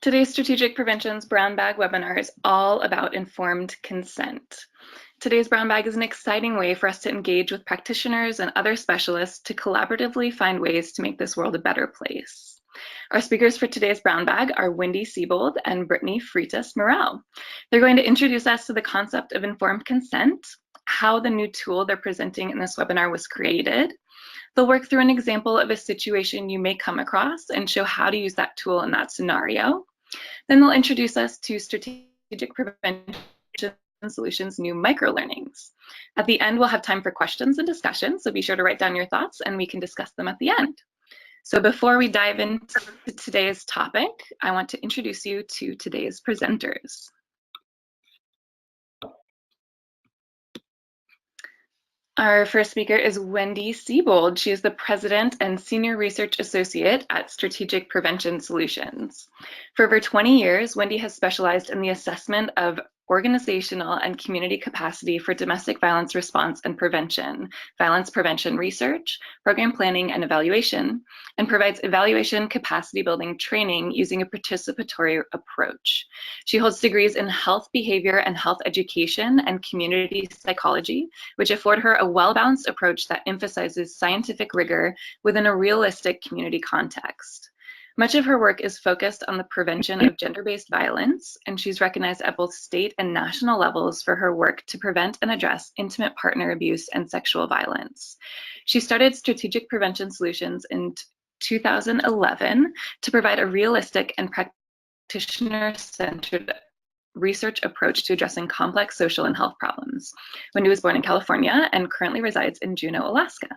Today's Strategic Prevention's Brown Bag webinar is all about informed consent. Today's Brown Bag is an exciting way for us to engage with practitioners and other specialists to collaboratively find ways to make this world a better place. Our speakers for today's Brown Bag are Wendi Siebold and Brittany Freitas-Murrell. They're going to introduce us to the concept of informed consent, how the new tool they're presenting in this webinar was created. They'll work through an example of a situation you may come across and show how to use that tool in that scenario. Then they'll introduce us to Strategic Prevention Solutions' new microlearnings. At the end, we'll have time for questions and discussion, so be sure to write down your thoughts and we can discuss them at the end. So before we dive into today's topic, I want to introduce you to today's presenters. Our first speaker is Wendi Siebold. She is the President and Senior Research Associate at Strategic Prevention Solutions. For over 20 years, Wendi has specialized in the assessment of organizational and community capacity for domestic violence response and prevention, violence prevention research, program planning and evaluation, and provides evaluation capacity building training using a participatory approach. She holds degrees in health behavior and health education and community psychology, which afford her a well-balanced approach that emphasizes scientific rigor within a realistic community context. Much of her work is focused on the prevention of gender-based violence, and she's recognized at both state and national levels for her work to prevent and address intimate partner abuse and sexual violence. She started Strategic Prevention Solutions in 2011 to provide a realistic and practitioner-centered research approach to addressing complex social and health problems. Wendi was born in California and currently resides in Juneau, Alaska.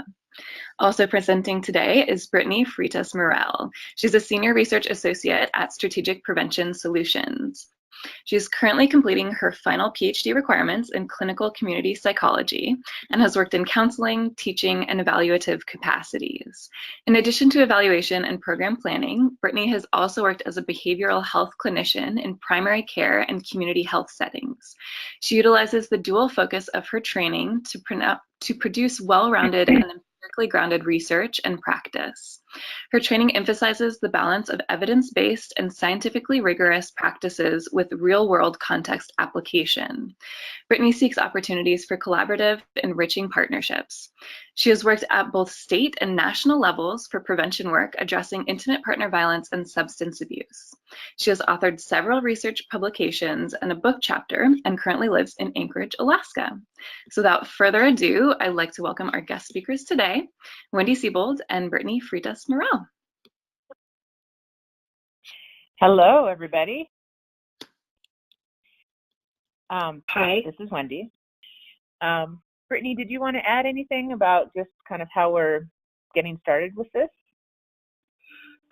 Also presenting today is Brittany Freitas-Murrell. She's a Senior Research Associate at Strategic Prevention Solutions. She's currently completing her final PhD requirements in clinical community psychology and has worked in counseling, teaching, and evaluative capacities. In addition to evaluation and program planning, Brittany has also worked as a behavioral health clinician in primary care and community health settings. She utilizes the dual focus of her training to produce well-rounded and empirically grounded research and practice. Her training emphasizes the balance of evidence-based and scientifically rigorous practices with real-world context application. Brittany seeks opportunities for collaborative, enriching partnerships. She has worked at both state and national levels for prevention work addressing intimate partner violence and substance abuse. She has authored several research publications and a book chapter and currently lives in Anchorage, Alaska. So without further ado, I'd like to welcome our guest speakers today, Wendi Siebold and Brittany Freitas-Murrell. Hello, everybody. Hi. This is Wendi. Brittany, did you want to add anything about just kind of how we're getting started with this?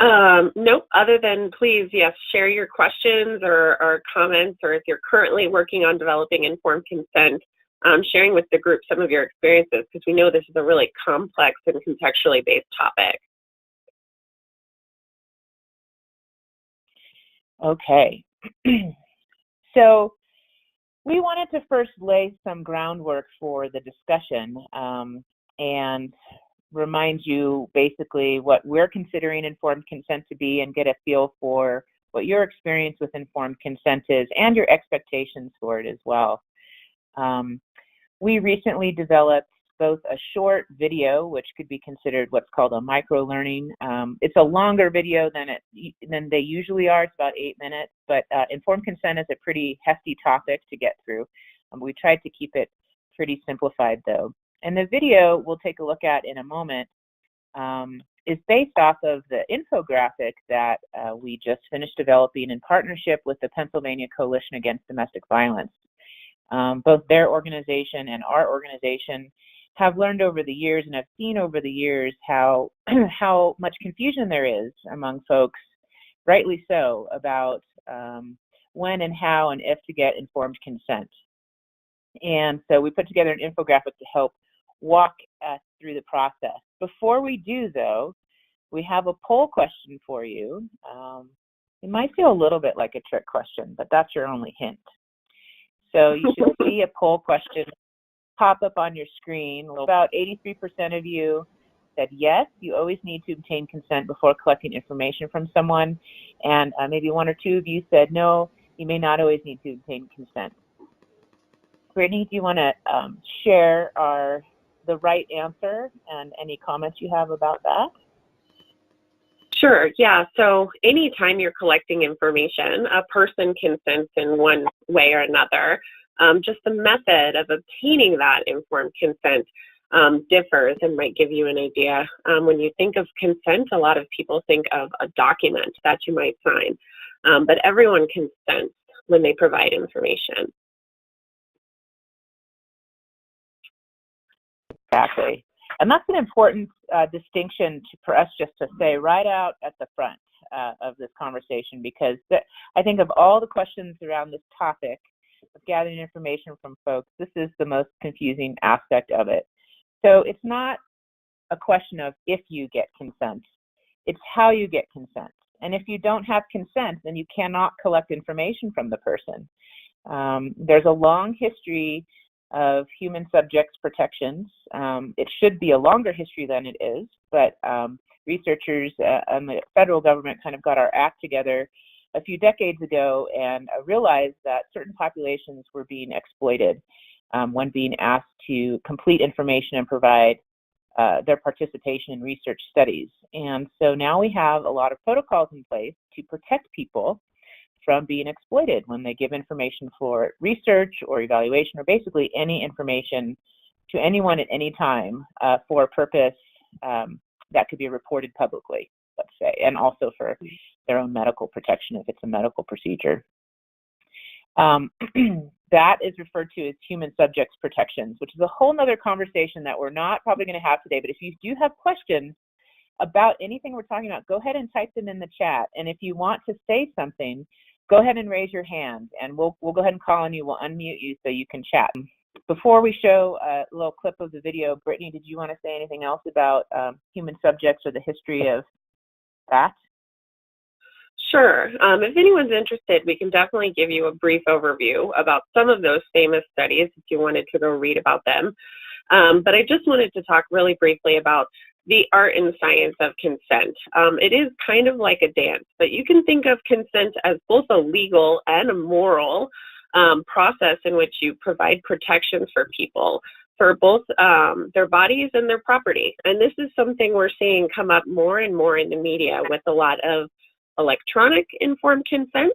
Nope, other than please, yes, share your questions or comments, or if you're currently working on developing informed consent, sharing with the group some of your experiences, because we know this is a really complex and contextually based topic. Okay. So we wanted to first lay some groundwork for the discussion and remind you basically what we're considering informed consent to be and get a feel for what your experience with informed consent is and your expectations for it as well. We recently developed both a short video, which could be considered what's called a micro-learning. It's a longer video than they usually are. It's about 8 minutes, but informed consent is a pretty hefty topic to get through. We tried to keep it pretty simplified, though. And the video we'll take a look at in a moment is based off of the infographic that we just finished developing in partnership with the Pennsylvania Coalition Against Domestic Violence. Both their organization and our organization have learned over the years and have seen over the years how much confusion there is among folks, rightly so, about when and how and if to get informed consent. And so we put together an infographic to help walk us through the process. Before we do, though, we have a poll question for you. It might feel a little bit like a trick question, but that's your only hint. So you should see a poll question pop up on your screen. About 83% of you said yes, you always need to obtain consent before collecting information from someone. And maybe one or two of you said no, you may not always need to obtain consent. Brittany, do you want to share the right answer and any comments you have about that? Sure, yeah. So anytime you're collecting information, a person consents in one way or another. Just the method of obtaining that informed consent differs and might give you an idea. When you think of consent, a lot of people think of a document that you might sign, but everyone consents when they provide information. Exactly. And that's an important distinction for us just to say right out at the front of this conversation, because I think of all the questions around this topic of gathering information from folks, this is the most confusing aspect of it. So it's not a question of if you get consent, it's how you get consent. And if you don't have consent, then you cannot collect information from the person. There's a long history of human subjects protections. It should be a longer history than it is, but researchers and the federal government kind of got our act together a few decades ago and realized that certain populations were being exploited when being asked to complete information and provide their participation in research studies. And so now we have a lot of protocols in place to protect people from being exploited when they give information for research or evaluation, or basically any information to anyone at any time for a purpose that could be reported publicly, let's say, and also for their own medical protection if it's a medical procedure. That is referred to as human subjects protections, which is a whole nother conversation that we're not probably going to have today. But if you do have questions about anything we're talking about, go ahead and type them in the chat. And if you want to say something, go ahead and raise your hand, and we'll go ahead and call on you. We'll unmute you so you can chat. Before we show a little clip of the video, Brittany, did you want to say anything else about human subjects or the history of that? Sure. If anyone's interested, we can definitely give you a brief overview about some of those famous studies if you wanted to go read about them. But I just wanted to talk really briefly about the art and science of consent. It is kind of like a dance, but you can think of consent as both a legal and a moral process in which you provide protections for people for both their bodies and their property. And this is something we're seeing come up more and more in the media with a lot of electronic informed consent,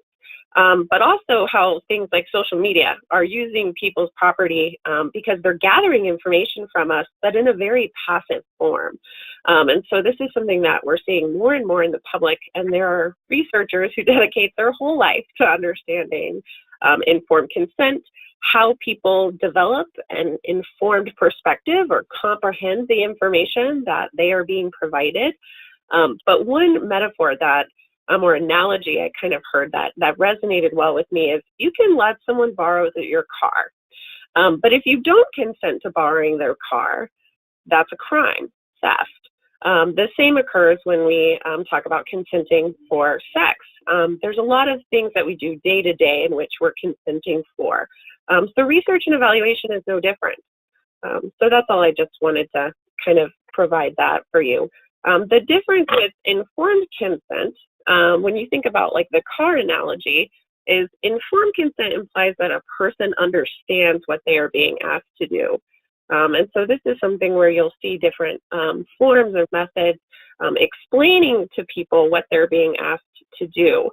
but also how things like social media are using people's property because they're gathering information from us, but in a very passive form. And so this is something that we're seeing more and more in the public, and there are researchers who dedicate their whole life to understanding informed consent, how people develop an informed perspective or comprehend the information that they are being provided. But one metaphor that or analogy I kind of heard that resonated well with me is you can let someone borrow your car. But if you don't consent to borrowing their car, that's a crime, theft. The same occurs when we talk about consenting for sex. There's a lot of things that we do day to day in which we're consenting for. So research and evaluation is no different. So that's all. I just wanted to kind of provide that for you. The difference with informed consent, when you think about like the car analogy, is informed consent implies that a person understands what they are being asked to do. And so this is something where you'll see different forms or methods explaining to people what they're being asked to do.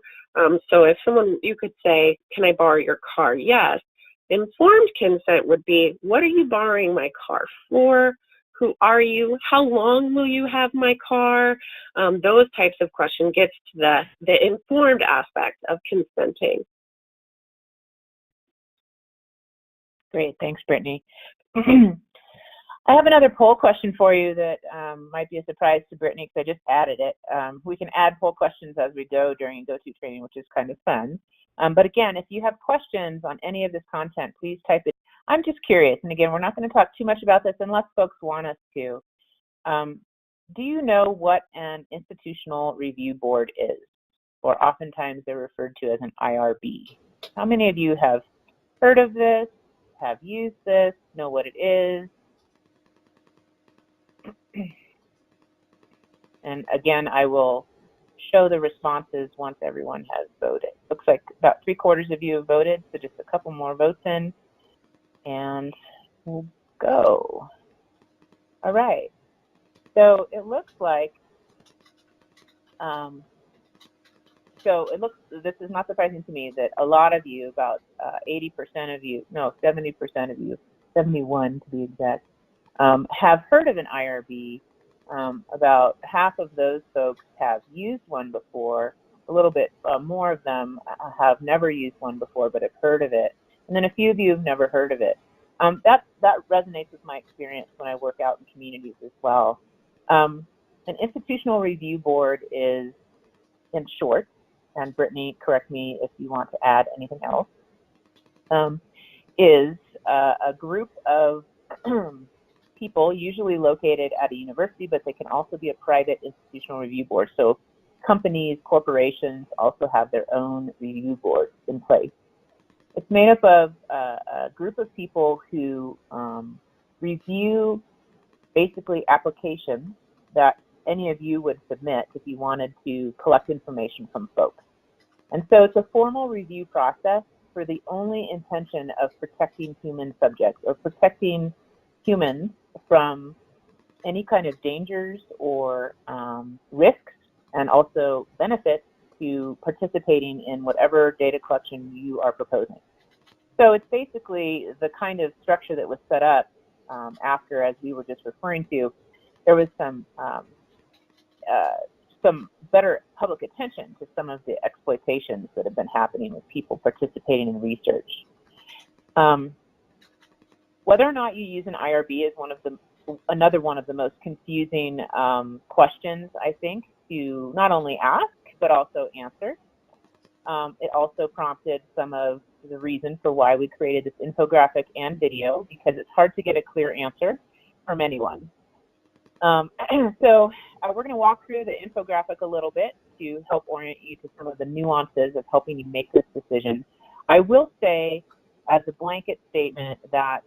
So if you could say, can I borrow your car? Yes. Informed consent would be, what are you borrowing my car for? Who are you? How long will you have my car? Those types of questions gets to the informed aspect of consenting. Great, thanks, Brittany. I have another poll question for you that might be a surprise to Brittany because I just added it. We can add poll questions as we go during GoTo training, which is kind of fun. But again, if you have questions on any of this content, please type it. I'm just curious, and again, we're not going to talk too much about this unless folks want us to. Do you know what an institutional review board is? Or oftentimes they're referred to as an IRB. How many of you have heard of this, have used this, know what it is? And again, I will show the responses once everyone has voted. Looks like about 3/4 of you have voted, so just a couple more votes in, and we'll go. All right. So it looks like, this is not surprising to me that a lot of you, about 80% of you, no, 70% of you, 71 to be exact, have heard of an IRB. About half of those folks have used one before. A little bit more of them have never used one before but have heard of it. And then a few of you have never heard of it. That resonates with my experience when I work out in communities as well. An institutional review board is, in short, and Brittany, correct me if you want to add anything else, is a group of people usually located at a university, but they can also be a private institutional review board. So companies, corporations also have their own review boards in place. It's made up of a group of people who review basically applications that any of you would submit if you wanted to collect information from folks. And so it's a formal review process for the only intention of protecting human subjects or protecting humans from any kind of dangers or risks, and also benefits to participating in whatever data collection you are proposing. So it's basically the kind of structure that was set up after, as we were just referring to, there was some better public attention to some of the exploitations that have been happening with people participating in research. Whether or not you use an IRB is another one of the most confusing questions, I think, to not only ask but also answer. It also prompted some of the reason for why we created this infographic and video, because it's hard to get a clear answer from anyone. So we're going to walk through the infographic a little bit to help orient you to some of the nuances of helping you make this decision. I will say, as a blanket statement, that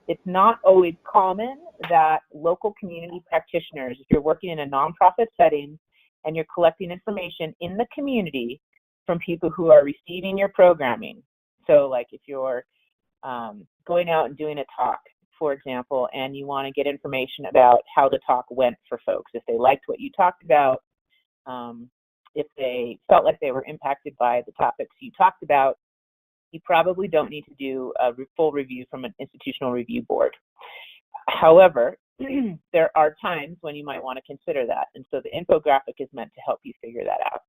it's not always common that local community practitioners, if you're working in a nonprofit setting and you're collecting information in the community from people who are receiving your programming. So like if you're going out and doing a talk, for example, and you want to get information about how the talk went for folks, if they liked what you talked about, if they felt like they were impacted by the topics you talked about, you probably don't need to do a full review from an institutional review board. However, there are times when you might want to consider that, and so the infographic is meant to help you figure that out.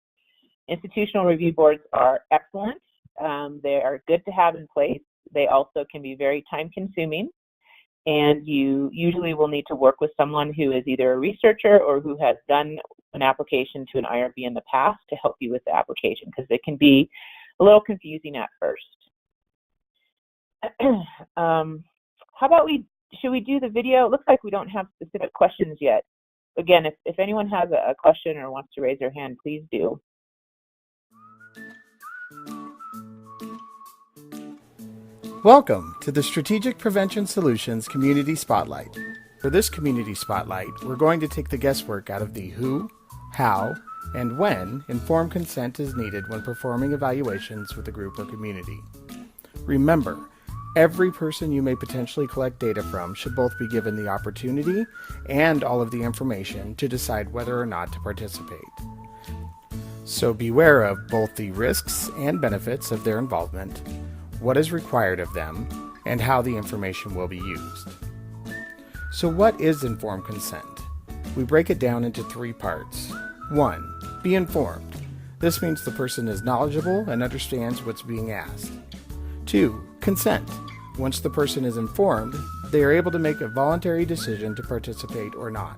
Institutional review boards are excellent. They are good to have in place. They also can be very time-consuming, and you usually will need to work with someone who is either a researcher or who has done an application to an IRB in the past to help you with the application, because they can be a little confusing at first. How about should we do the video? It looks like we don't have specific questions yet. Again, if anyone has a question or wants to raise their hand, please do. Welcome to the Strategic Prevention Solutions Community Spotlight. For this Community Spotlight, we're going to take the guesswork out of the who, how, and when informed consent is needed when performing evaluations with a group or community. Remember, every person you may potentially collect data from should both be given the opportunity and all of the information to decide whether or not to participate. So beware of both the risks and benefits of their involvement, what is required of them, and how the information will be used. So what is informed consent? We break it down into 3 parts. 1. Be informed. This means the person is knowledgeable and understands what's being asked. 2. Consent. Once the person is informed, they are able to make a voluntary decision to participate or not.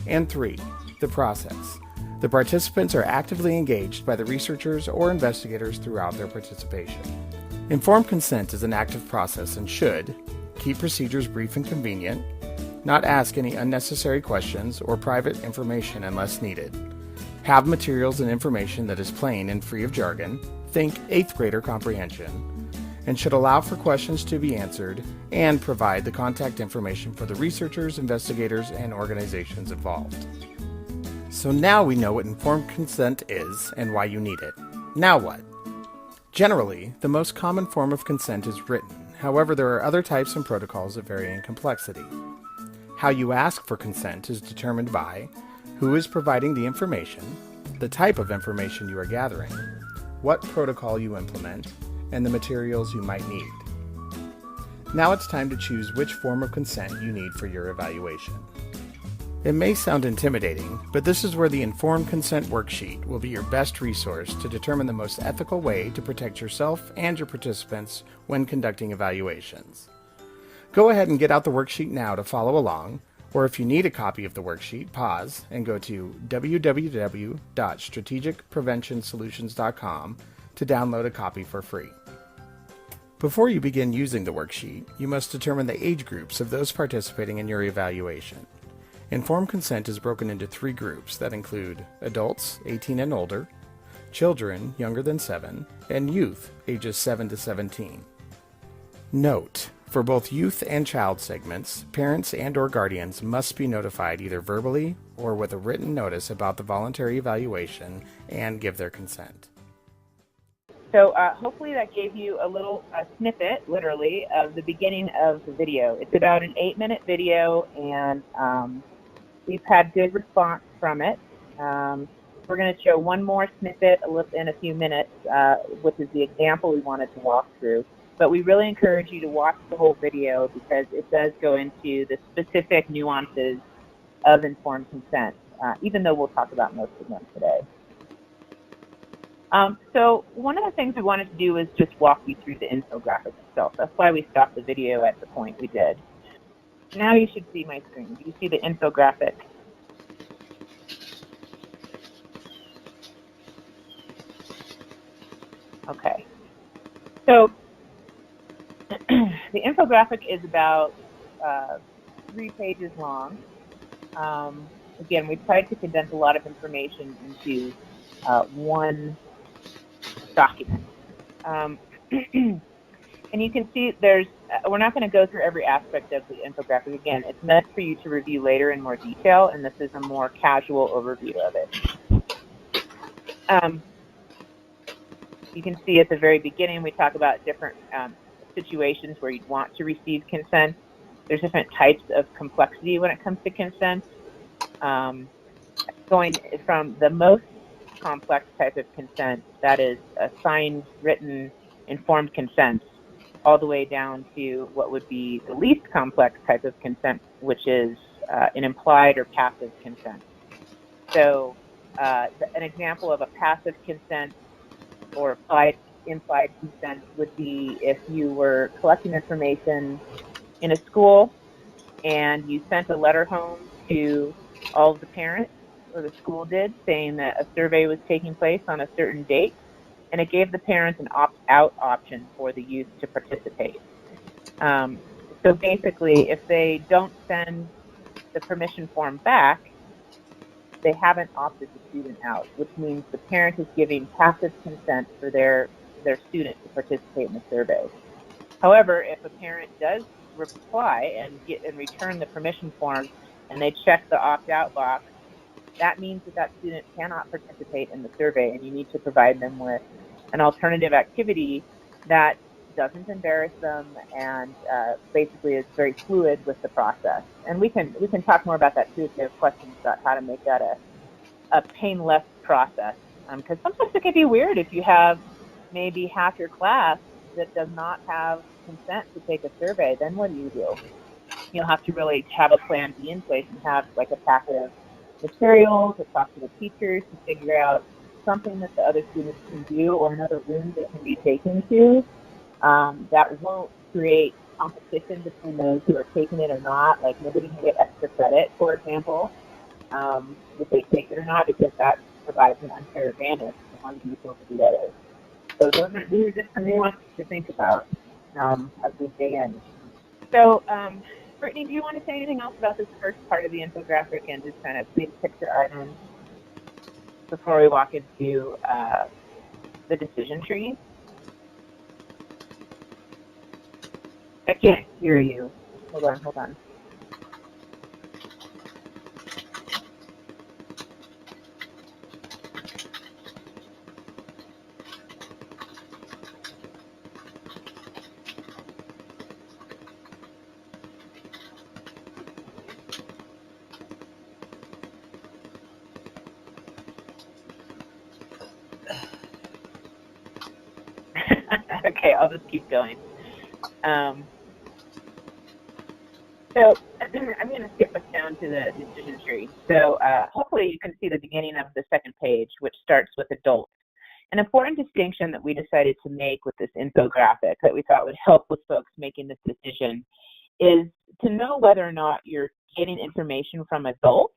And 3. The process. The participants are actively engaged by the researchers or investigators throughout their participation. Informed consent is an active process and should keep procedures brief and convenient, not ask any unnecessary questions or private information unless needed, have materials and information that is plain and free of jargon, think 8th grader comprehension, and should allow for questions to be answered and provide the contact information for the researchers, investigators, and organizations involved. So now we know what informed consent is and why you need it. Now what? Generally, the most common form of consent is written. However, there are other types and protocols that vary in complexity. How you ask for consent is determined by who is providing the information, the type of information you are gathering, what protocol you implement, and the materials you might need. Now it's time to choose which form of consent you need for your evaluation. It may sound intimidating, but this is where the Informed Consent Worksheet will be your best resource to determine the most ethical way to protect yourself and your participants when conducting evaluations. Go ahead and get out the worksheet now to follow along, or if you need a copy of the worksheet, pause and go to www.strategicpreventionsolutions.com to download a copy for free. Before you begin using the worksheet, you must determine the age groups of those participating in your evaluation. Informed consent is broken into 3 groups that include adults 18 and older, children younger than 7, and youth ages 7 to 17. Note: for both youth and child segments, parents and/or guardians must be notified either verbally or with a written notice about the voluntary evaluation and give their consent. So hopefully that gave you a little snippet, literally, of the beginning of the video. It's about an 8-minute video, and we've had good response from it. We're going to show one more snippet in a few minutes, which is the example we wanted to walk through. But we really encourage you to watch the whole video because it does go into the specific nuances of informed consent, even though we'll talk about most of them today. So one of the things we wanted to do is just walk you through the infographic itself. That's why we stopped the video at the point we did. Now you should see my screen. Do you see the infographic? Okay. So the infographic is about 3 pages long. Again, we tried to condense a lot of information into one document. And you can see we're not going to go through every aspect of the infographic. Again, it's meant for you to review later in more detail, and this is a more casual overview of it. You can see at the very beginning we talk about different situations where you'd want to receive consent. There's different types of complexity when it comes to consent. Going from the most complex type of consent, that is a signed, written, informed consent, all the way down to what would be the least complex type of consent, which is an implied or passive consent. So an example of a passive consent or implied consent would be if you were collecting information in a school and you sent a letter home to all of the parents, or the school did, saying that a survey was taking place on a certain date, and it gave the parents an opt-out option for the youth to participate. So basically, if they don't send the permission form back, they haven't opted the student out, which means the parent is giving passive consent for their student to participate in the survey. However, if a parent does reply and return the permission form and they check the opt-out box, that means that student cannot participate in the survey, and you need to provide them with an alternative activity that doesn't embarrass them and basically is very fluid with the process. And we can talk more about that too if you have questions about how to make that a painless process. Because sometimes it can be weird if you have maybe half your class that does not have consent to take a survey. Then what do? You'll have to really have a plan B in place and have like a packet of materials to talk to the teachers to figure out something that the other students can do or another room they can be taken to that won't create competition between those who are taking it or not. Like nobody can get extra credit, for example, if they take it or not, because that provides an unfair advantage to one people to the other. So these are just some nuances to think about as we dig in. So, Brittany, do you want to say anything else about this first part of the infographic and just kind of big picture items before we walk into the decision tree? I can't hear you. Hold on. Okay, I'll just keep going. So I'm going to skip us down to the decision tree. So hopefully you can see the beginning of the second page, which starts with adults. An important distinction that we decided to make with this infographic that we thought would help with folks making this decision is to know whether or not you're getting information from adults,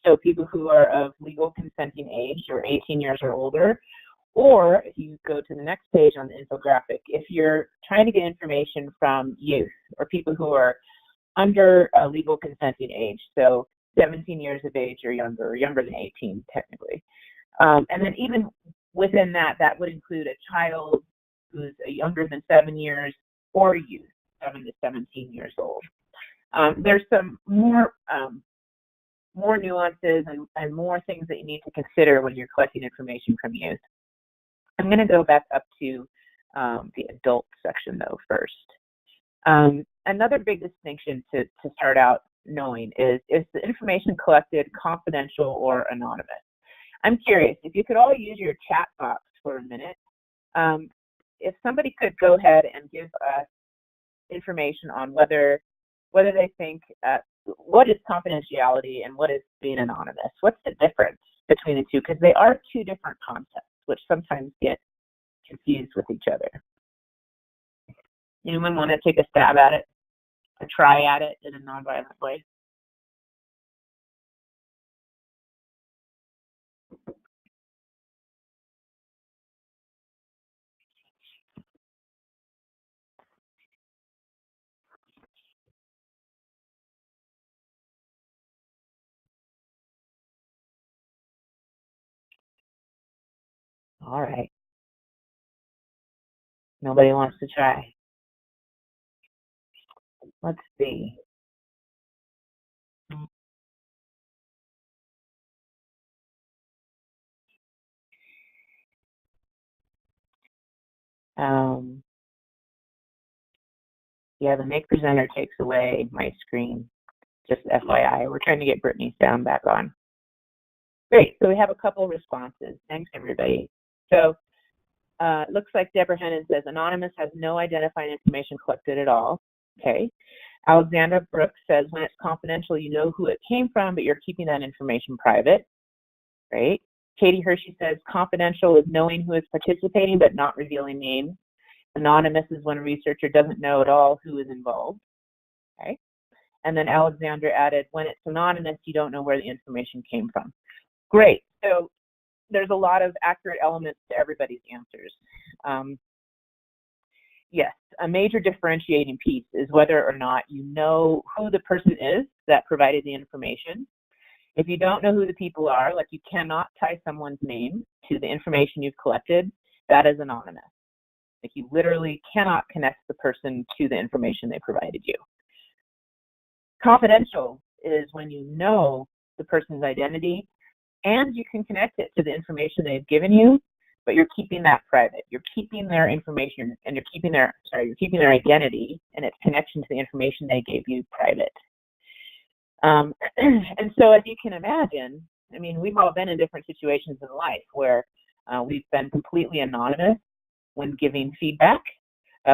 so people who are of legal consenting age or 18 years or older, or if you go to the next page on the infographic, if you're trying to get information from youth or people who are under a legal consenting age, so 17 years of age or younger than 18 technically. And then even within that, that would include a child who's younger than 7 years or youth, 7 to 17 years old. There's some more nuances and more things that you need to consider when you're collecting information from youth. I'm going to go back up to the adult section though first. Another big distinction to start out knowing is the information collected confidential or anonymous? I'm curious, if you could all use your chat box for a minute, if somebody could go ahead and give us information on whether they think, what is confidentiality and what is being anonymous? What's the difference between the two? Because they are two different concepts, which sometimes get confused with each other. Anyone want to take a stab at it, a try at it in a nonviolent way? All right. Nobody wants to try. Let's see. Yeah, the make presenter takes away my screen. Just FYI, we're trying to get Brittany's sound back on. Great, so we have a couple responses. Thanks, everybody. So it looks like Deborah Hennon says, anonymous has no identifying information collected at all. Okay. Alexandra Brooks says, when it's confidential, you know who it came from, but you're keeping that information private. Great. Katie Hershey says, confidential is knowing who is participating, but not revealing names. Anonymous is when a researcher doesn't know at all who is involved. Okay. And then Alexandra added, when it's anonymous, you don't know where the information came from. Great. So there's a lot of accurate elements to everybody's answers. Yes, a major differentiating piece is whether or not you know who the person is that provided the information. If you don't know who the people are, like you cannot tie someone's name to the information you've collected, that is anonymous. Like you literally cannot connect the person to the information they provided you. Confidential is when you know the person's identity and you can connect it to the information they've given you, but you're keeping that private. You're keeping their information and you're keeping their identity and its connection to the information they gave you private. And so as you can imagine, I mean, we've all been in different situations in life where we've been completely anonymous when giving feedback.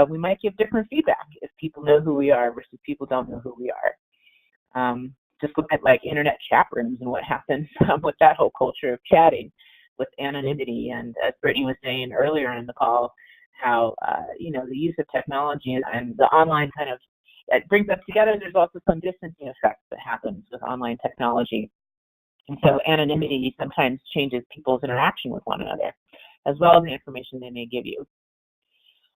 We might give different feedback if people know who we are versus people don't know who we are. Just look at like internet chat rooms and what happens with that whole culture of chatting with anonymity. And as Brittany was saying earlier in the call, how the use of technology and the online kind of, it brings us together. There's also some distancing effects that happens with online technology. And so anonymity sometimes changes people's interaction with one another, as well as the information they may give you.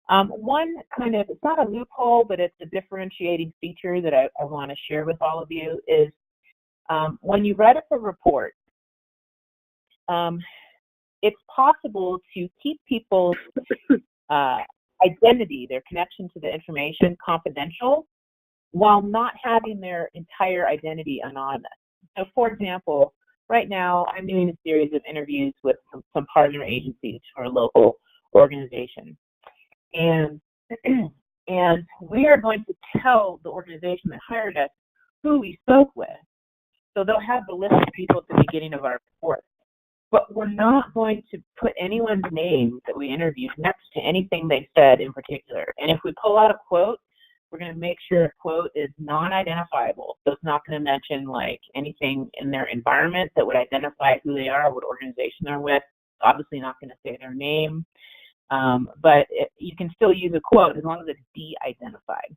One kind of, it's not a loophole, but it's a differentiating feature that I want to share with all of you is when you write up a report, it's possible to keep people's identity, their connection to the information confidential while not having their entire identity anonymous. So for example, right now I'm doing a series of interviews with some partner agencies for a local organization. And we are going to tell the organization that hired us who we spoke with. So they'll have the list of people at the beginning of our report. but we're not going to put anyone's name that we interviewed next to anything they said in particular. And if we pull out a quote, we're going to make sure a quote is non-identifiable. So it's not going to mention like anything in their environment that would identify who they are, what organization they're with. Obviously not going to say their name, but you can still use a quote as long as it's de-identified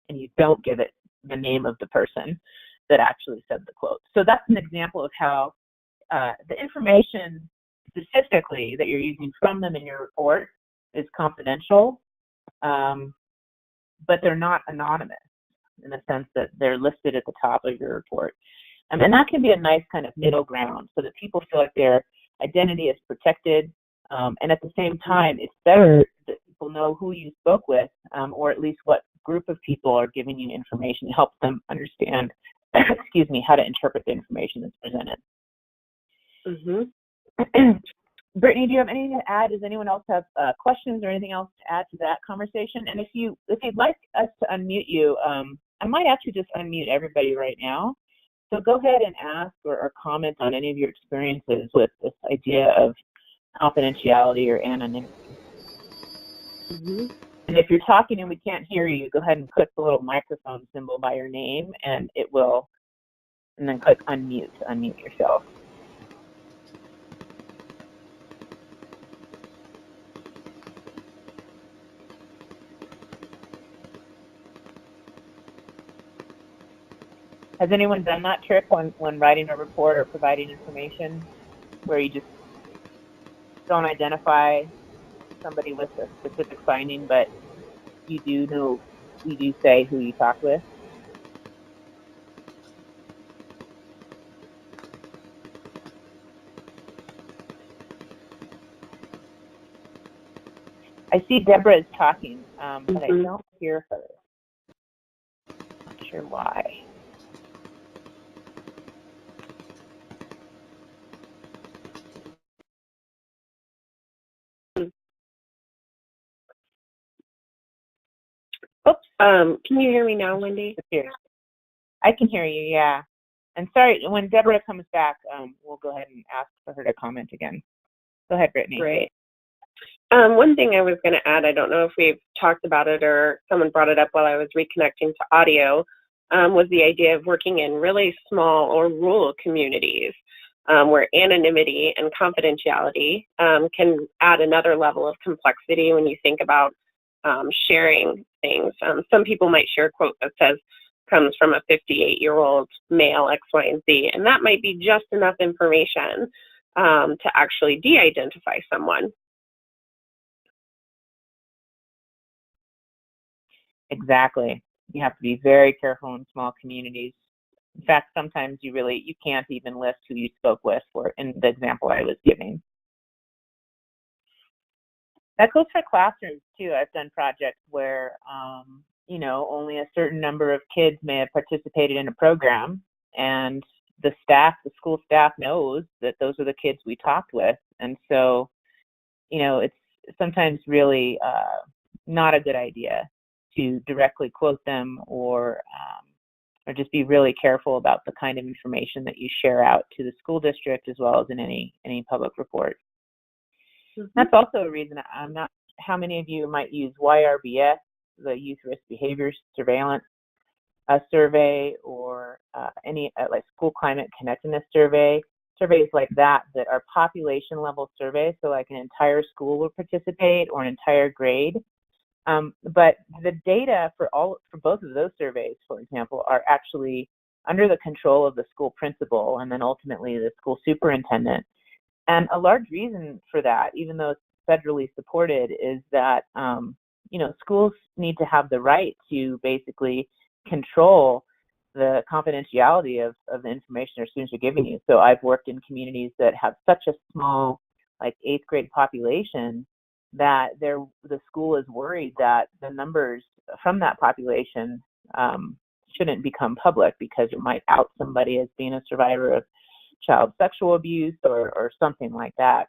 and you don't give it the name of the person that actually said the quote. So that's an example of how the information specifically that you're using from them in your report is confidential, but they're not anonymous in the sense that they're listed at the top of your report. And that can be a nice kind of middle ground so that people feel like their identity is protected. And at the same time, it's better that people know who you spoke with, or at least what group of people are giving you information to help them understand, excuse me, how to interpret the information that's presented. Mm-hmm. Brittany, do you have anything to add? Does anyone else have questions or anything else to add to that conversation? And if you'd like us to unmute you, I might actually just unmute everybody right now. So go ahead and ask or comment on any of your experiences with this idea of confidentiality or anonymity. Mm-hmm. And if you're talking and we can't hear you, go ahead and click the little microphone symbol by your name, and it will, and then click unmute to unmute yourself. Has anyone done that trick when writing a report or providing information where you just don't identify somebody with a specific finding, but you do say who you talked with? I see Deborah is talking, but I don't hear her. Not sure why. Oops. Can you hear me now, Wendy? I can hear you, yeah. And sorry, when Deborah comes back, we'll go ahead and ask for her to comment again. Go ahead, Brittany. Great. One thing I was going to add, I don't know if we've talked about it or someone brought it up while I was reconnecting to audio, was the idea of working in really small or rural communities where anonymity and confidentiality can add another level of complexity when you think about sharing things. Some people might share a quote that says, comes from a 58-year-old male X, Y, and Z, and that might be just enough information to actually de-identify someone. Exactly. You have to be very careful in small communities. In fact, sometimes you can't even list who you spoke with in the example I was giving. That goes for classrooms too. I've done projects where, only a certain number of kids may have participated in a program, and the school staff knows that those are the kids we talked with. And so, it's sometimes really not a good idea to directly quote them or just be really careful about the kind of information that you share out to the school district as well as in any public report. Mm-hmm. That's also a reason I'm not, how many of you might use YRBS, the Youth Risk Behavior Surveillance survey, or any like school climate connectedness surveys like that are population level surveys, so like an entire school will participate or an entire grade. But the data for both of those surveys, for example, are actually under the control of the school principal and then ultimately the school superintendent. And a large reason for that, even though it's federally supported, is that schools need to have the right to basically control the confidentiality of the information their students are giving you. So I've worked in communities that have such a small, like 8th grade population, that the school is worried that the numbers from that population shouldn't become public because it might out somebody as being a survivor of child sexual abuse or something like that.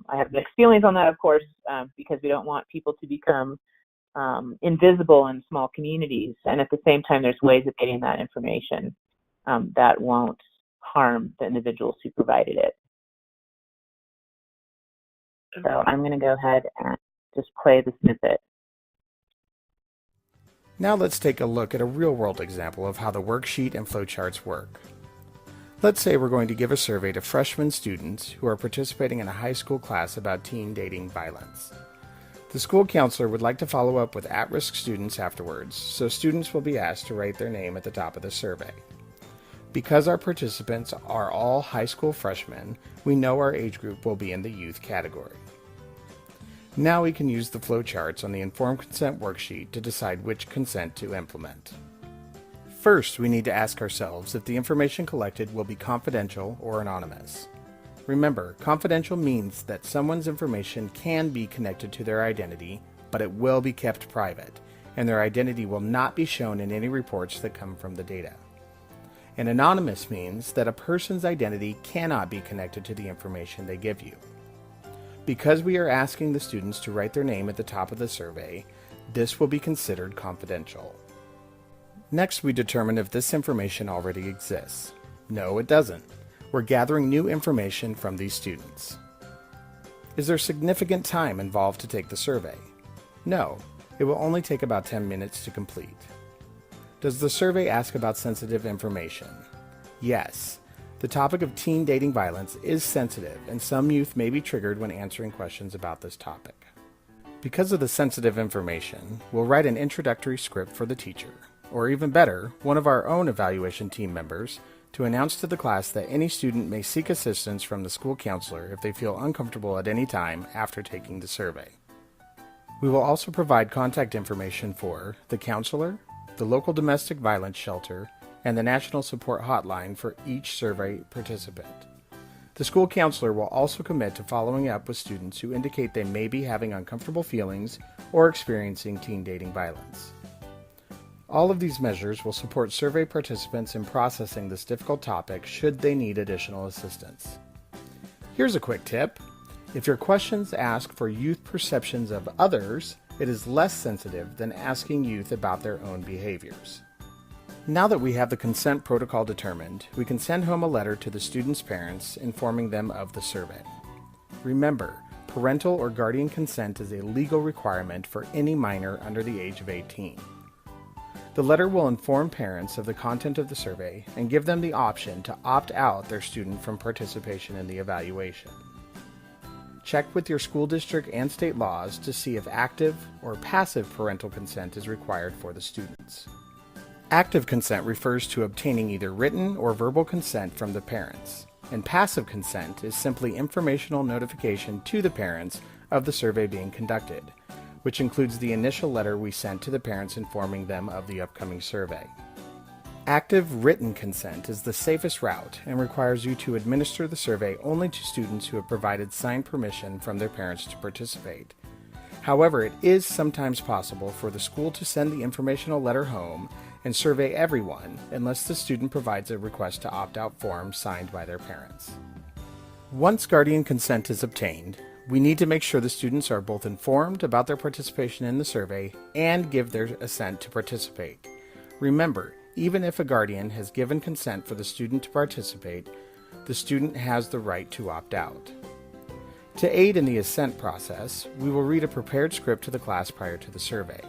I have mixed feelings on that, of course, because we don't want people to become invisible in small communities. And at the same time, there's ways of getting that information that won't harm the individuals who provided it. So I'm going to go ahead and just play the snippet. Now let's take a look at a real-world example of how the worksheet and flowcharts work. Let's say we're going to give a survey to freshman students who are participating in a high school class about teen dating violence. The school counselor would like to follow up with at-risk students afterwards, so students will be asked to write their name at the top of the survey. Because our participants are all high school freshmen, we know our age group will be in the youth category. Now we can use the flowcharts on the informed consent worksheet to decide which consent to implement. First, we need to ask ourselves if the information collected will be confidential or anonymous. Remember, confidential means that someone's information can be connected to their identity, but it will be kept private, and their identity will not be shown in any reports that come from the data. And anonymous means that a person's identity cannot be connected to the information they give you. Because we are asking the students to write their name at the top of the survey, this will be considered confidential. Next, we determine if this information already exists. No, it doesn't. We're gathering new information from these students. Is there significant time involved to take the survey? No, it will only take about 10 minutes to complete. Does the survey ask about sensitive information? Yes. The topic of teen dating violence is sensitive, and some youth may be triggered when answering questions about this topic. Because of the sensitive information, we'll write an introductory script for the teacher, or even better, one of our own evaluation team members, to announce to the class that any student may seek assistance from the school counselor if they feel uncomfortable at any time after taking the survey. We will also provide contact information for the counselor, the local domestic violence shelter, and the National Support Hotline for each survey participant. The school counselor will also commit to following up with students who indicate they may be having uncomfortable feelings or experiencing teen dating violence. All of these measures will support survey participants in processing this difficult topic should they need additional assistance. Here's a quick tip. If your questions ask for youth perceptions of others, it is less sensitive than asking youth about their own behaviors. Now that we have the consent protocol determined, we can send home a letter to the student's parents informing them of the survey. Remember, parental or guardian consent is a legal requirement for any minor under the age of 18. The letter will inform parents of the content of the survey and give them the option to opt out their student from participation in the evaluation. Check with your school district and state laws to see if active or passive parental consent is required for the students. Active consent refers to obtaining either written or verbal consent from the parents, and passive consent is simply informational notification to the parents of the survey being conducted, which includes the initial letter we sent to the parents informing them of the upcoming survey. Active written consent is the safest route and requires you to administer the survey only to students who have provided signed permission from their parents to participate. However, it is sometimes possible for the school to send the informational letter home and survey everyone unless the student provides a request to opt-out form signed by their parents. Once guardian consent is obtained, we need to make sure the students are both informed about their participation in the survey and give their assent to participate. Remember, even if a guardian has given consent for the student to participate, the student has the right to opt out. To aid in the assent process, we will read a prepared script to the class prior to the survey.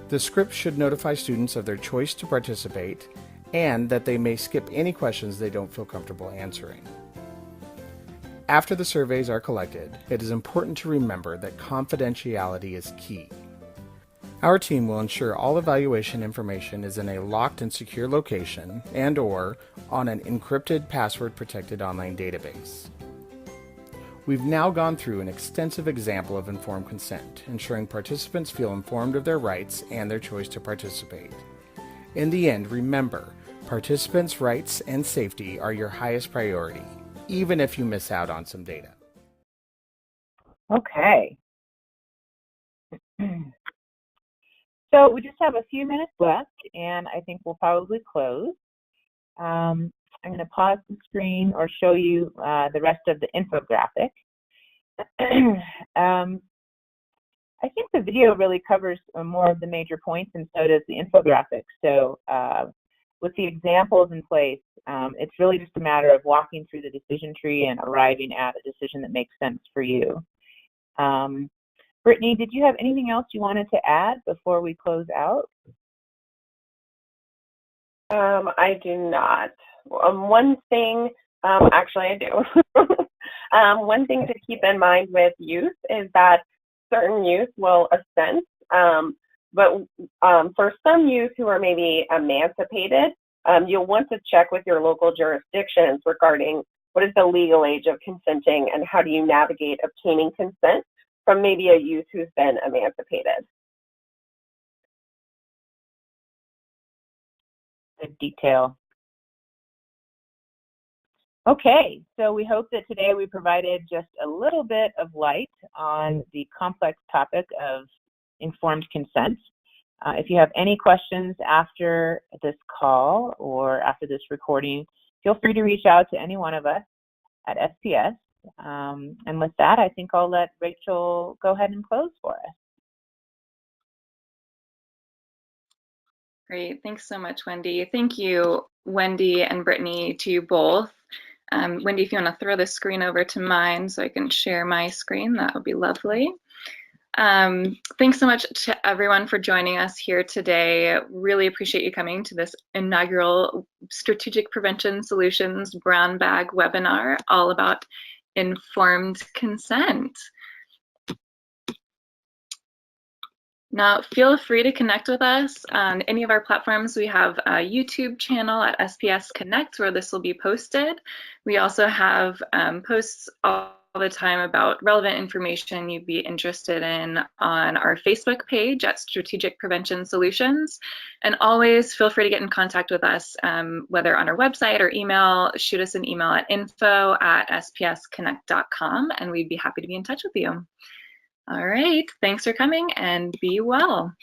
The script should notify students of their choice to participate and that they may skip any questions they don't feel comfortable answering. After the surveys are collected, it is important to remember that confidentiality is key. Our team will ensure all evaluation information is in a locked and secure location and/or on an encrypted, password-protected online database. We've now gone through an extensive example of informed consent, ensuring participants feel informed of their rights and their choice to participate. In the end, remember, participants' rights and safety are your highest priority, even if you miss out on some data. Okay. So we just have a few minutes left, and I think we'll probably close. I'm going to pause the screen or show you the rest of the infographic. I think the video really covers more of the major points, and so does the infographic. So with the examples in place, it's really just a matter of walking through the decision tree and arriving at a decision that makes sense for you. Brittany, did you have anything else you wanted to add before we close out? I do not. One thing, actually I do. One thing to keep in mind with youth is that certain youth will assent, but for some youth who are maybe emancipated, you'll want to check with your local jurisdictions regarding what is the legal age of consenting and how do you navigate obtaining consent from maybe a youth who's been emancipated. Good detail. Okay, so we hope that today we provided just a little bit of light on the complex topic of informed consent. If you have any questions after this call or after this recording, feel free to reach out to any one of us at SPS. And with that, I think I'll let Rachel go ahead and close for us. Great, thanks so much, Wendi. Thank you, Wendi and Brittany, to you both. Wendi, if you want to throw the screen over to mine so I can share my screen, that would be lovely. Thanks so much to everyone for joining us here today. Really appreciate you coming to this inaugural Strategic Prevention Solutions Brown Bag webinar, all about informed consent. Now, feel free to connect with us on any of our platforms. We have a YouTube channel at SPSconnect where this will be posted. We also have posts all the time about relevant information you'd be interested in on our Facebook page at Strategic Prevention Solutions. And always feel free to get in contact with us, whether on our website or email. Shoot us an email at info@spsconnect.com and we'd be happy to be in touch with you. All right, thanks for coming and be well.